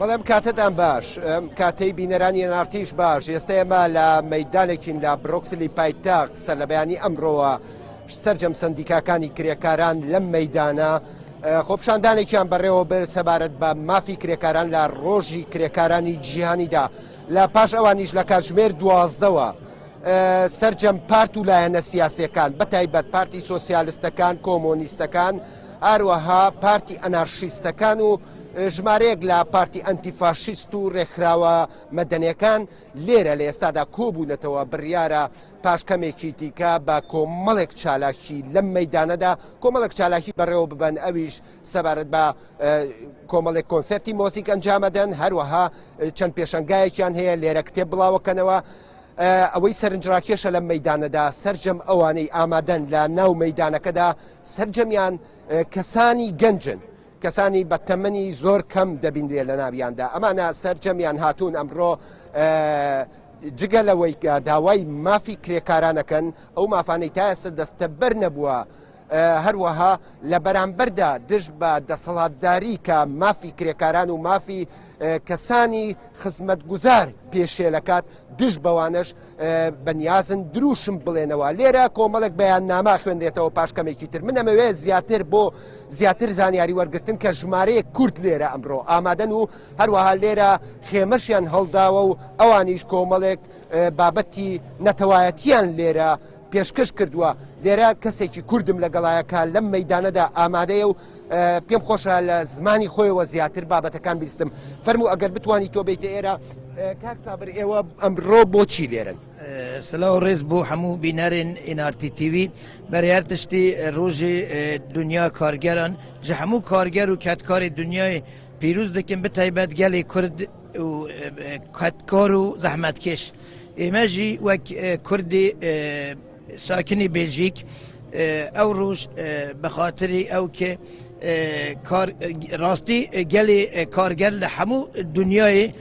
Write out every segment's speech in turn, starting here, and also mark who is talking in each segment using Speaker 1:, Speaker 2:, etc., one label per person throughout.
Speaker 1: بەڵام کاتتان باش کاتەی بینەرانی نارتیش باش ئێستا ئێمە لە مەیدانێکین لە برۆکسلی پایتەخت سەر لە بەیانی ئەمڕۆوە سەرجەم سندیکاکانی کرێکاران لەم مەیدانە خۆپشاندانێکیان بەڕێوە بەر سەبارەت بە مافی کرێکاران لە ڕۆژی کرێکارانی جیهانیدا لە پاش ئەوانیش لە کاتژمێر 12ەوە سەرجەم پارت و لایەنە سیاسیەکان بەتایبەت پارتی سۆسیالیستەکان کۆمۆنیستەکان هەروەها پارتی ئەنارشیستەکان و ژمارەیەک لە پارتی ئەنتیفاشیست و ڕێکخراوە مەدەنیەکان لێرە لە ئێستادا کۆبوونەتەوە بڕیارە پاشکەمێکی دیکە بە کۆمەڵێک چالاکی لەم مەیدانەدا کۆمەڵێک چالاکی بەڕێوە ببەن ئەویش سەبارەت بە کۆمەڵێک کۆنسەرتی مۆسیک ئەنجامەدەن هەروەها چەند پێشەنگایەکیان هەیە لێرە کتێب بڵاوەکەنەوە ئەوەی سەرنجڕاکێشە لە مەیدانەدا سەرجەم ئەوانەی ئامادەن لە ناو مەیدانەکەدا سەرجەمیان کەسانی گەنجن کەسانی بە تەمەنی زۆر کەم دەبینرێ لە ناویاندا ئەمانە سەرجەمیان هاتوون ئەمڕۆ جگە لەوەی داوای مافی کرێکارانەکەن ئەو مافانەی تا ئێستا دەستە بەر نەبووە هەروەها لە بەرامبەردا دژ بە دەسەڵاتداری کە مافی کرێکاران و مافی کەسانی خزمەتگوزار پێشێلەکات دژ بەوانش بەنیازن دروشم بڵێنەوە لێرە کۆمەڵێک بەیان ناما خوێنرێتەوە پاشکەمێکی تر من ئەمەوێ زیاتر بۆ زیاتر زانیاری وەرگرتن کە ژمارەیە کورد لێرە ئەمڕۆ ئامادەن و هەروەها لێرە خێمەشیان هەڵداوە و ئەوانیش کۆمەڵێک بابەتی نەتەوایەتیان لێرە پێشکەش کردووە لێرە کەسێکی کوردم لەگەڵایەکە لەم مەیدانەدا ئامادەیە و پێم خۆشە لە زمانی خۆیەوە زیاتر بابەتەکان بیستم فەرموو ئەگەر بتوانی تۆ بیتە ئێرە کاک سابر ئێوە ئەمڕۆ بۆچی لێرن
Speaker 2: سلااو ڕێز بۆ هەموو بینەرێن ئینارتی تیوی بەریار تشتی ڕۆژی دنیا کارگەران ji هەموو کارگەر و کەتکاری دنیای پیرۆز دەکەن بتایبەت گەلێ کورد و کەتکار و زەحمەتکێش ئێمە ژی وەک کوردی ساکنی بێلژیک ئەو ڕۆژ بەخاتری ئەو کە ڕاستی گەلێ کارگەر لە هەموو دنیای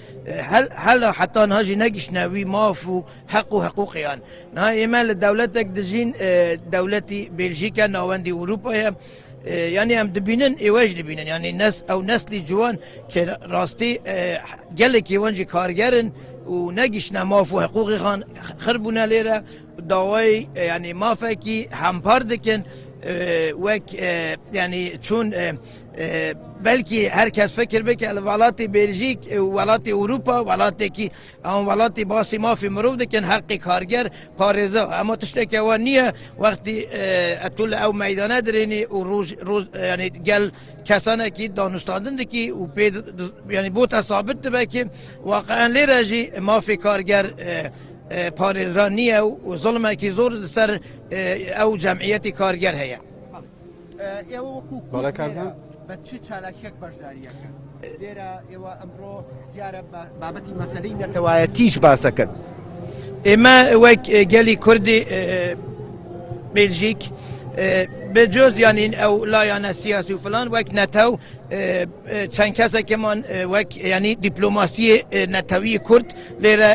Speaker 2: هەلا حتان هاژی نەگەشتنەوی ماف و حەق و حقوقیان نها ئێمە لە دەولەتێک دژین دەولەتی بێلژیکە ناوەندی ئوروپایە yani em dibînin êwej dibînin yani ew neslî ciwan kê rastî gelekî wan jî kargerin û negişne maf û heqûqî xan xir bûne lêre dawayê yani mafekî hempar dikin wek yani çûn belkî herkes fikir bike li welatê Bêljîk û welatê Ewropa welatekî em welatê basî mafê mirov dikin heqê karger parêza ema tiştekê wan niye wextî tu li ew meydana dirênî û roj yani gel kesanekî danûstandin dikî û pê yani bû te sabit dibe ki waqean lêre jî mafê karger parêzran niye û zulmekî zor li ser ew cemiyetê karger heye
Speaker 1: ئێوە وەکو بە چ چالاکیەک بەشداریەکە لێرە ئێوە ئەمڕۆ دیارە بابەتی مەسەلەی نەتەوایەتیش باسەکەن
Speaker 2: ئێمە وەک گەلی کوردی بێلژیک بجۆز یانین ئەو لایەنە سیاسی و فلان وەک نەتەو چەند کەسێکمان وەک ینی دیپلۆماسیە نەتەوی کورد لێرە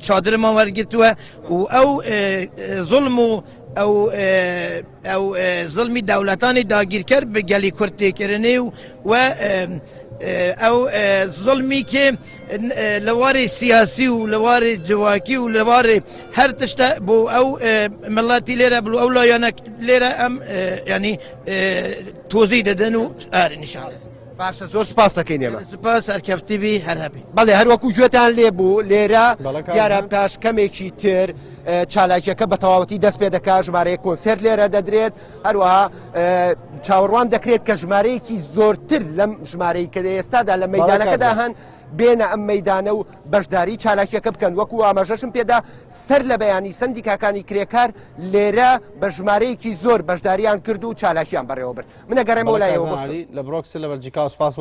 Speaker 2: چادرمان وەرگرتووە و ئەو زوڵم و ئەو زڵمی دەوڵەتانی داگیرکرد بە گەلی کورد تێکردنێ و ئەو زڵمی کێ لە وارێ سیاسی و لە وارێ جواکی و لە وارێ هەر تشتە بۆ ئەو مڵاتی لێرە بڵ ئەو لایەنە لێرە ئەم ینی تۆزی دەدەن و ئارە نیشان
Speaker 1: باشە زۆر سپاس دەکەین ئێمە
Speaker 2: سپاس هەرکەفتیبی هەر هەبێ
Speaker 1: بەڵێ هەروەکو گوێتان لێ بوو لێرە دیارە پاشکەمێکی تر چالاکیەکە بە تەواوەتی دەست پێ دەکات ژمارەیە کۆنسێرت لێرە دەدرێت هەروەها چاوەڕوان دەکرێت کە ژمارەیەکی زۆرتر لەم ژمارەی کە ئێستادا لە مەیدانەکەدا هەن بێنە ئەم مەیدانە و بەشداری چالاکیەکە بکەن وەکو ئاماژەشم پێدا سەر لە بەیانی سندیکاکانی کرێکار لێرە بە ژمارەیەکی زۆر بەشداریان کرد و چالاکیان بەڕێوە برد منە گەڕێمەوە لایەوە
Speaker 3: لە بڕۆکس لە بەلجیکا و سپاس